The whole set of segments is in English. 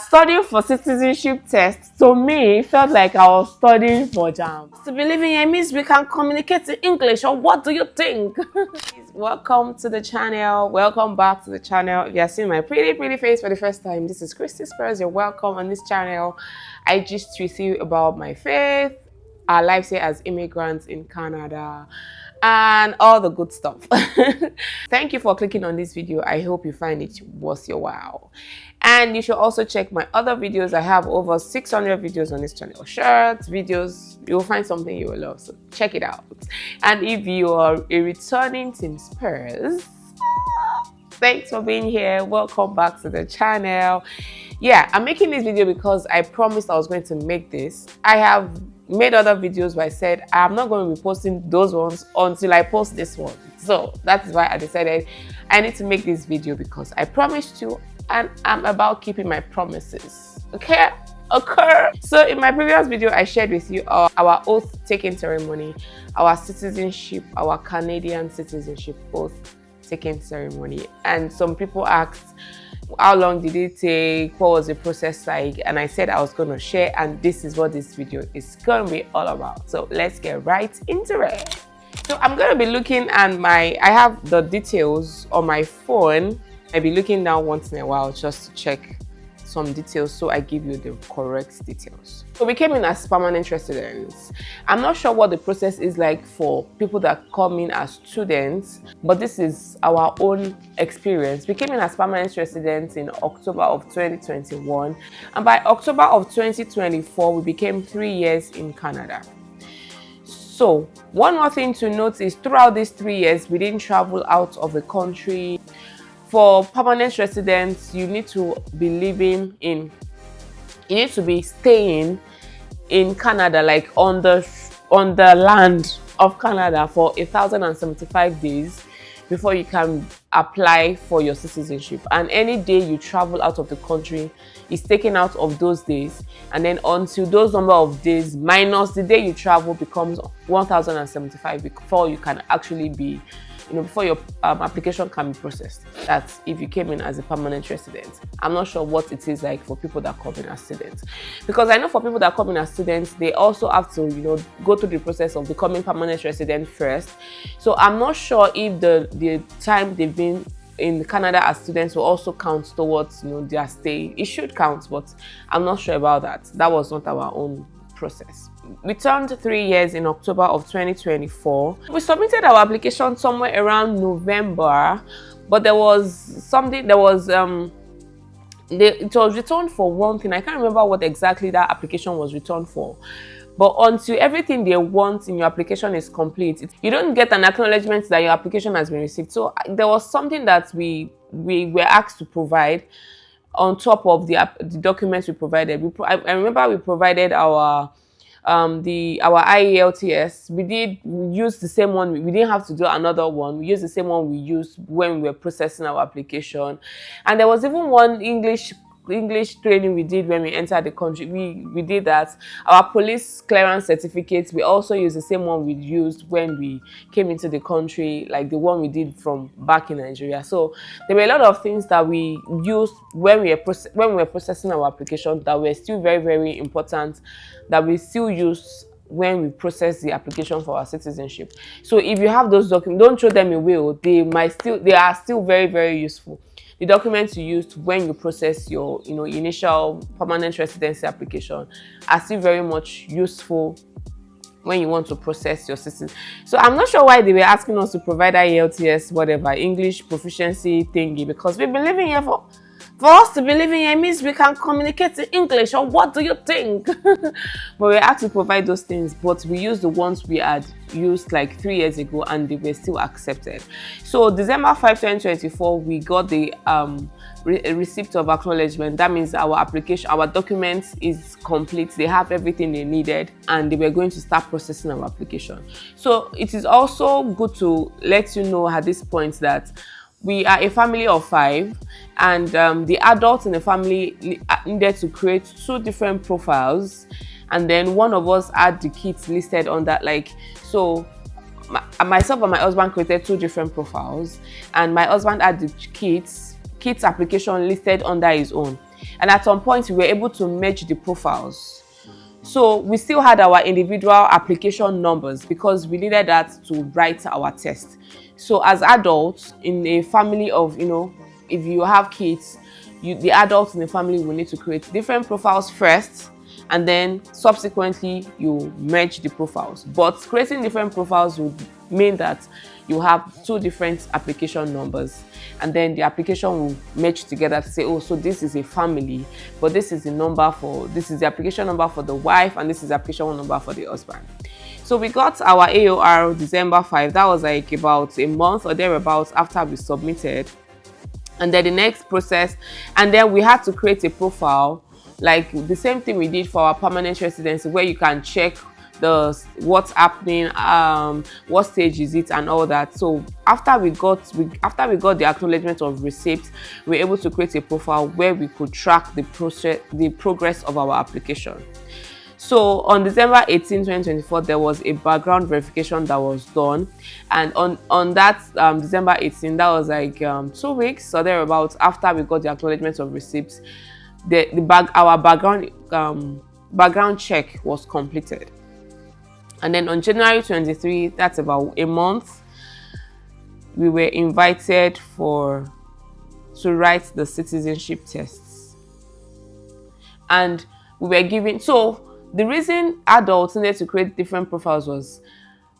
studying for citizenship test, to me, felt like I was studying for JAM. To be living here means we can communicate in English, or what do you think? Welcome to the channel. Welcome back to the channel. If you are seeing my pretty face for the first time, this is Christy Spurs. You're welcome on this channel. I just with you about my faith, our lives here as immigrants in Canada, and all the good stuff. Thank you for clicking on this video. I hope you find it worth your while. And you should also check my other videos. I have over 600 videos on this channel. Shirts, videos, you'll find something you will love. So check it out. And if you are a returning Team Spurs, thanks for being here. Welcome back to the channel. Yeah, I'm making this video because I promised I was going to make this. I have made other videos where I said I'm not going to be posting those ones until I post this one. So that's why I decided I need to make this video, because I promised you and I'm about keeping my promises. Okay? So in my previous video, I shared with you our oath taking ceremony, our citizenship, our Canadian citizenship oath taking ceremony. And some people asked, how long did it take? What was the process like? And I said I was going to share, and this is what this video is going to be all about. So let's get right into it. So I'm going to be looking at I have the details on my phone. I'll be looking down once in a while just to check some details, so I give you the correct details. So we came in as permanent residents. I'm not sure what the process is like for people that come in as students, but this is our own experience. We came in as permanent residents in October of 2021, and by October of 2024 we became 3 years in Canada. So one more thing to note is throughout these 3 years we didn't travel out of the country. For permanent residents, you need to be staying in Canada, like on the land of Canada for 1,075 days before you can apply for your citizenship. And any day you travel out of the country is taken out of those days, and then until those number of days minus the day you travel becomes 1,075 before you can actually be, before your application can be processed. That's if you came in as a permanent resident. I'm not sure what it is like for people that come in as students, because I know for people that come in as students, they also have to, go through the process of becoming permanent resident first. So I'm not sure if the time they've been in Canada as students will also count towards, their stay. It should count, but I'm not sure about that. That was not our own process. We turned 3 years in October of 2024. We submitted our application somewhere around November, but it was returned for one thing. I can't remember what exactly that application was returned for. But until everything they want in your application is complete, you don't get an acknowledgement that your application has been received. So there was something that we were asked to provide on top of the documents we provided. I remember we provided our IELTS. We used the same one. We didn't have to do another one. We used the same one we used when we were processing our application. And there was even one English training we did when we entered the country. We did that. Our police clearance certificates, we also used the same one we used when we came into the country, like the one we did from back in Nigeria. So there were a lot of things that we used when we were processing our application that were still very important, that we still use when we process the application for our citizenship. So if you have those documents, don't throw them away. They are still very useful. The documents you used when you process your initial permanent residency application are still very much useful when you want to process your citizenship. So I'm not sure why they were asking us to provide IELTS, whatever, English proficiency thingy, because we've been living here for us to be living here means we can communicate in English, or what do you think? But we're asked to provide those things, but we used the ones we had used like 3 years ago, and they were still accepted. So December 5, 2024, we got the receipt of acknowledgement. That means our application, our documents is complete. They have everything they needed, and they were going to start processing our application. So it is also good to let you know at this point that we are a family of 5, and the adults in the family needed to create 2 different profiles, and then one of us had the kids listed on that. So myself and my husband created 2 different profiles, and my husband had the kids application listed under his own. And at some point, we were able to merge the profiles. So we still had our individual application numbers because we needed that to write our test. So as adults in a family of, if you have kids, the adults in the family will need to create different profiles first, and then subsequently you merge the profiles. But creating different profiles would mean that you have two different application numbers, and then the application will merge together to say, oh, so this is a family, but this is the application number for the wife, and this is the application number for the husband. So we got our AOR December 5. That was like about a month or thereabouts after we submitted. And then the next process, and then we had to create a profile, like the same thing we did for our permanent residency, where you can check what's happening, what stage is it, and all that. So after we got the acknowledgement of receipt, we were able to create a profile where we could track the progress of our application. So on December 18, 2024, there was a background verification that was done, and on that December 18, that was like 2 weeks or thereabouts after we got the acknowledgement of receipts, our background check was completed. And then on January 23, that's about a month, we were invited to write the citizenship tests, and we were given. So the reason adults needed to create different profiles was,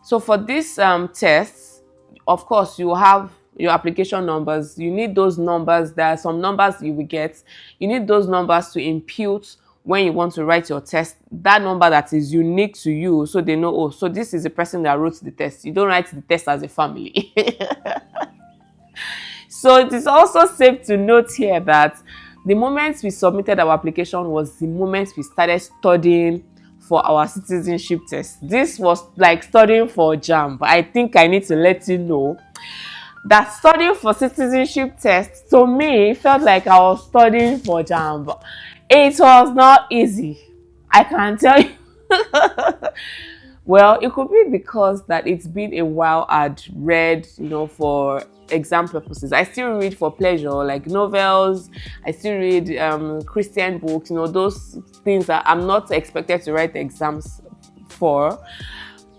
so for this tests, of course, you have your application numbers. You need those numbers. There are some numbers you will get. You need those numbers to impute when you want to write your test, that number that is unique to you, so they know, oh, so this is the person that wrote the test. You don't write the test as a family. So it is also safe to note here that the moment we submitted our application was the moment we started studying for our citizenship test. This was like studying for JAMB. But I think I need to let you know that studying for citizenship test, to me, felt like I was studying for JAMB. It was not easy, I can tell you. Well, it could be because that it's been a while I'd read, for exam purposes. I still read for pleasure, like novels. I still read Christian books, those things that I'm not expected to write exams for.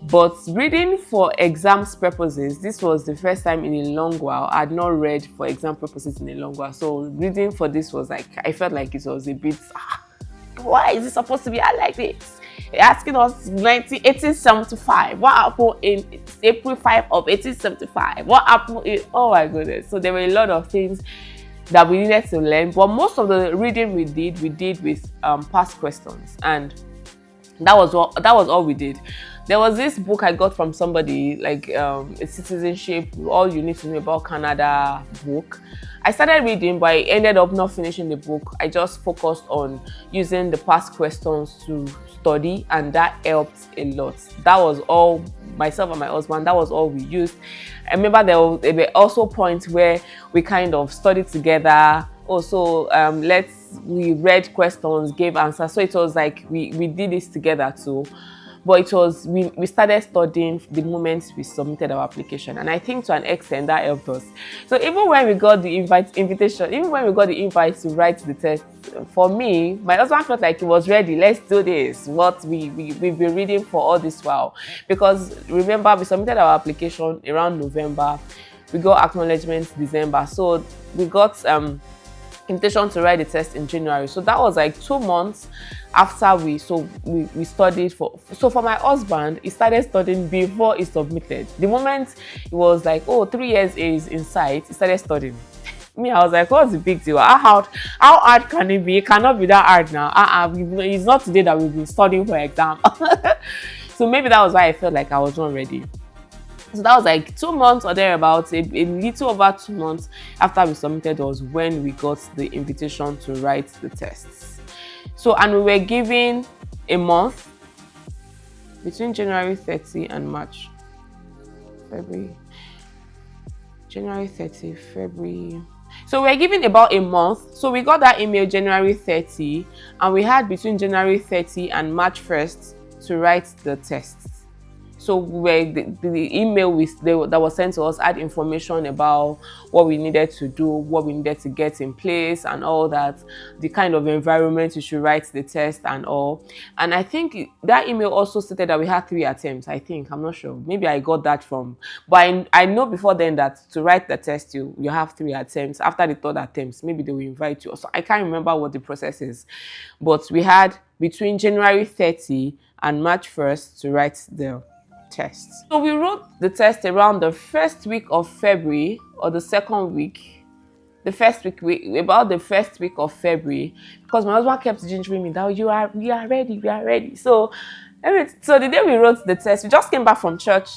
But reading for exams purposes, this was the first time in a long while I'd not read for exam purposes in a long while. So reading for this was like, I felt like it was a bit, why is it supposed to be? I like this. Asking us 1875. What happened in April 5 of 1875? What happened in, oh my goodness. So there were a lot of things that we needed to learn. But most of the reading we did with past questions. And that was all we did. There was this book I got from somebody, like a citizenship, all you need to know about Canada book. I started reading, but I ended up not finishing the book. I just focused on using the past questions to study, and that helped a lot. That was all, myself and my husband, that was all we used. I remember there were also points where we kind of studied together. Also, we read questions, gave answers. So it was like we did this together too. But it was, we started studying the moment we submitted our application. And I think to an extent that helped us. So even when we got the invite to write the test, for me, my husband felt like he was ready. Let's do this. What we've been reading for all this while. Because remember, we submitted our application around November. We got acknowledgement December. So we got invitation to write the test in January. So that was like 2 months after we studied for. So for my husband, he started studying before he submitted. The moment it was like, oh, 3 years is in sight, he started studying. Me, I was like, what's the big deal? How hard can it be? It cannot be that hard now. It's not today that we've been studying for exam. So maybe that was why I felt like I was not ready. So that was like 2 months or thereabouts, a little over 2 months after we submitted was when we got the invitation to write the tests. So, and we were given a month between January 30 and February. So we were given about a month. So we got that email January 30, and we had between January 30 and March 1st to write the tests. So the email that was sent to us had information about what we needed to do, what we needed to get in place and all that, the kind of environment we should write the test and all. And I think that email also stated that we had 3 attempts. I'm not sure. Maybe I got that from, but I know before then that to write the test, you have 3 attempts. After the third attempt, maybe they will invite you. So I can't remember what the process is. But we had between January 30 and March 1st to write the test. So we wrote the test around the first week of February or the second week. About the first week of February, because my husband kept gingering me that we are ready. So the day we wrote the test, we just came back from church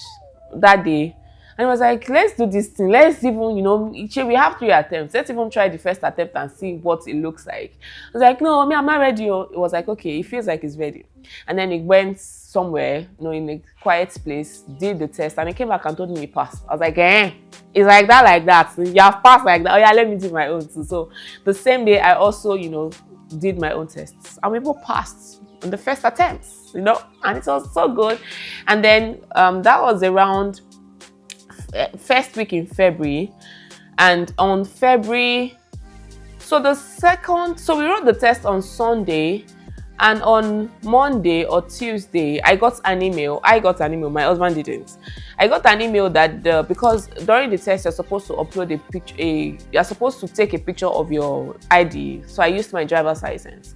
that day. And he was like, let's do this thing. Let's even, we have 3 attempts. Let's even try the first attempt and see what it looks like. I was like, no, I'm not ready. It was like, okay, it feels like he's ready. And then he went somewhere, in a quiet place, did the test, and he came back and told me he passed. I was like, it's like that. You have passed like that. Oh yeah, let me do my own too. So the same day, I also, did my own tests. And we both passed on the first attempts, and it was so good. And then that was around first week in February, and on February, so we wrote the test on Sunday, and on Monday or Tuesday, I got an email. My husband didn't. I got an email that because during the test, you're supposed to upload a picture. You're supposed to take a picture of your ID. So I used my driver's license.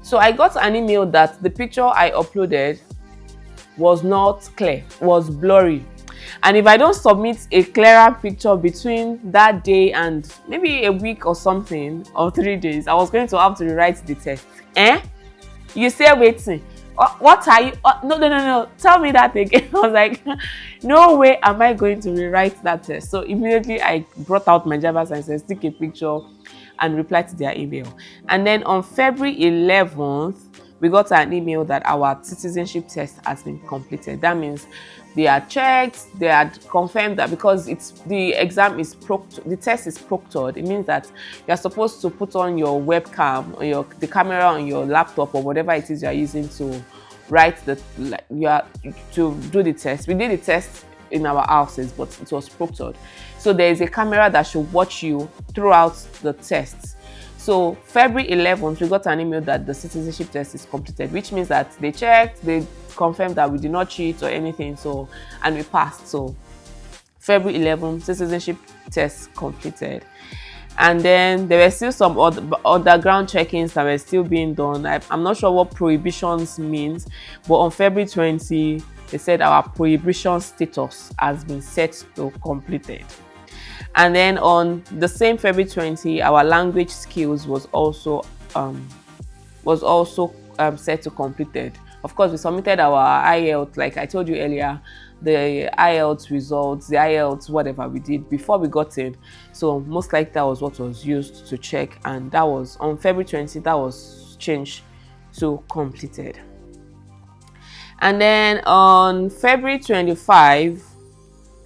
So I got an email that the picture I uploaded was not clear, was blurry. And if I don't submit a clearer picture between that day and maybe a week or something, or 3 days, I was going to have to rewrite the test. You say waiting. What are you? No. Tell me that again. I was like, no way am I going to rewrite that test. So immediately I brought out my driver's license, took a picture, and replied to their email. And then on February 11th, we got an email that our citizenship test has been completed. That means they had checked, they had confirmed that, because the test is proctored. It means that you're supposed to put on your webcam or the camera on your laptop or whatever it is you're using to to do the test. We did the test in our houses, but it was proctored. So there is a camera that should watch you throughout the tests. So February 11th, we got an email that the citizenship test is completed, which means that they checked, they confirmed that we did not cheat or anything, and we passed. So February 11th, citizenship test completed. And then there were still some underground check-ins that were still being done. I'm not sure what prohibitions means, but on February 20, they said our prohibition status has been set to completed. And then on the same February 20, our language skills was also set to completed. Of course, we submitted our IELTS, like I told you earlier, the IELTS results, the IELTS, whatever we did before we got in. So most likely that was what was used to check, and that was on February 20, that was changed to completed. And then on February 25,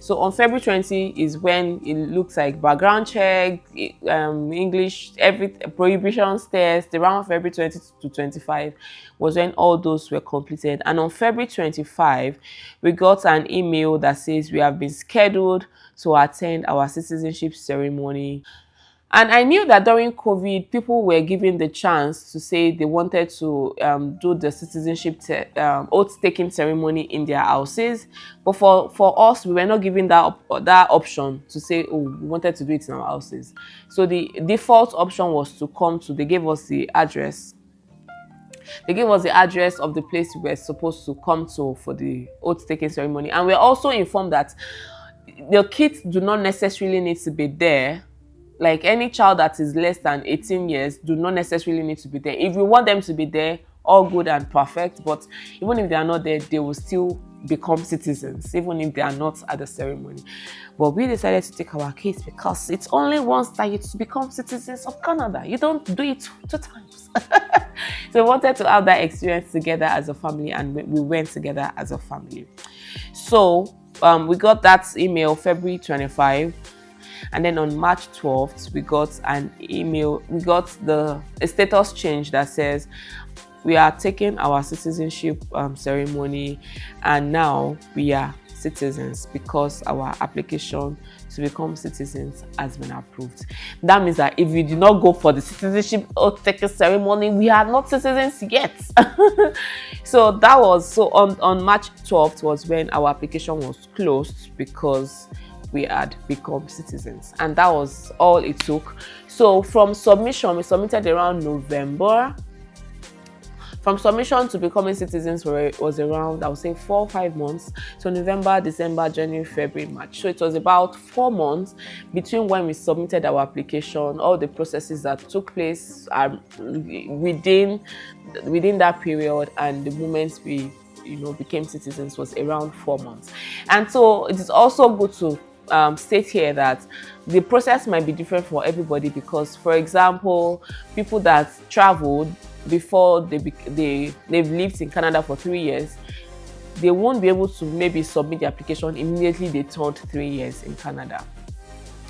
so on February 20 is when it looks like background check, English, every prohibitions test. Around February 20 to 25 was when all those were completed. And on February 25, we got an email that says we have been scheduled to attend our citizenship ceremony. And I knew that during COVID, people were given the chance to say they wanted to do the citizenship oath-taking ceremony in their houses. But for us, we were not given that option to say, oh, we wanted to do it in our houses. So the default option was to come to, they gave us the address. They gave us the address of the place we were supposed to come to for the oath-taking ceremony. And we're also informed that the kids do not necessarily need to be there. Like any child that is less than 18 years do not necessarily need to be there. If we want them to be there, all good and perfect. But even if they are not there, they will still become citizens, even if they are not at the ceremony. But we decided to take our kids because it's only once that you become citizens of Canada. You don't do it 2 times. So we wanted to have that experience together as a family, and we went together as a family. So we got that email February 25. And then on March 12th, we got an email, a status change that says we are taking our citizenship ceremony, and now we are citizens because our application to become citizens has been approved. That means that if we did not go for the citizenship oath taking ceremony, we are not citizens yet. So that was on March 12th was when our application was closed because we had become citizens, and that was all it took. So from submission, we submitted around November. From submission to becoming citizens was around, I would say, 4 or 5 months. So November, December, January, February, March. So it was about 4 months between when we submitted our application. All the processes that took place are within that period, and the moment we became citizens was around 4 months. And so it is also good to state here that the process might be different for everybody, because, for example, people that traveled before they've lived in Canada for 3 years, they won't be able to maybe submit the application immediately they turned 3 years in Canada.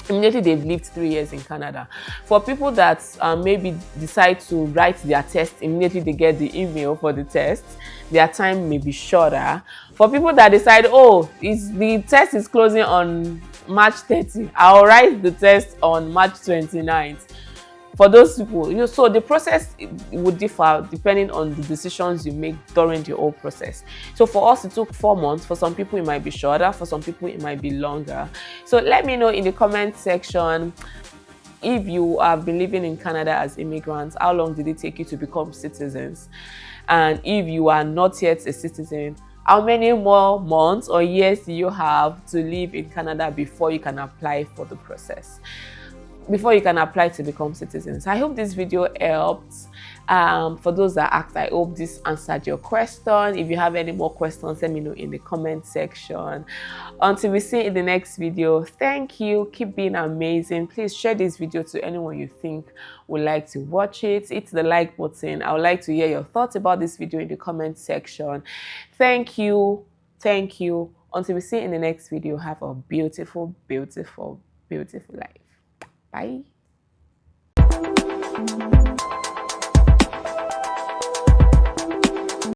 Immediately they've lived 3 years in Canada. For people that maybe decide to write their test immediately they get the email for the test, their time may be shorter. For people that decide, oh, the test is closing on March 30, I'll write the test on March 29th. For those people, so the process would differ depending on the decisions you make during the whole process. So for us, it took 4 months. For some people, it might be shorter. For some people, it might be longer. So let me know in the comment section, if you have been living in Canada as immigrants, how long did it take you to become citizens? And if you are not yet a citizen, how many more months or years do you have to live in Canada before you can apply for the process? Before you can apply to become citizens. I hope this video helped. For those that asked, I hope this answered your question. If you have any more questions, let me know in the comment section. Until we see in the next video, thank you. Keep being amazing. Please share this video to anyone you think would like to watch it. Hit the like button. I would like to hear your thoughts about this video in the comment section. Thank you. Thank you. Until we see in the next video, have a beautiful, beautiful, beautiful life. Bye.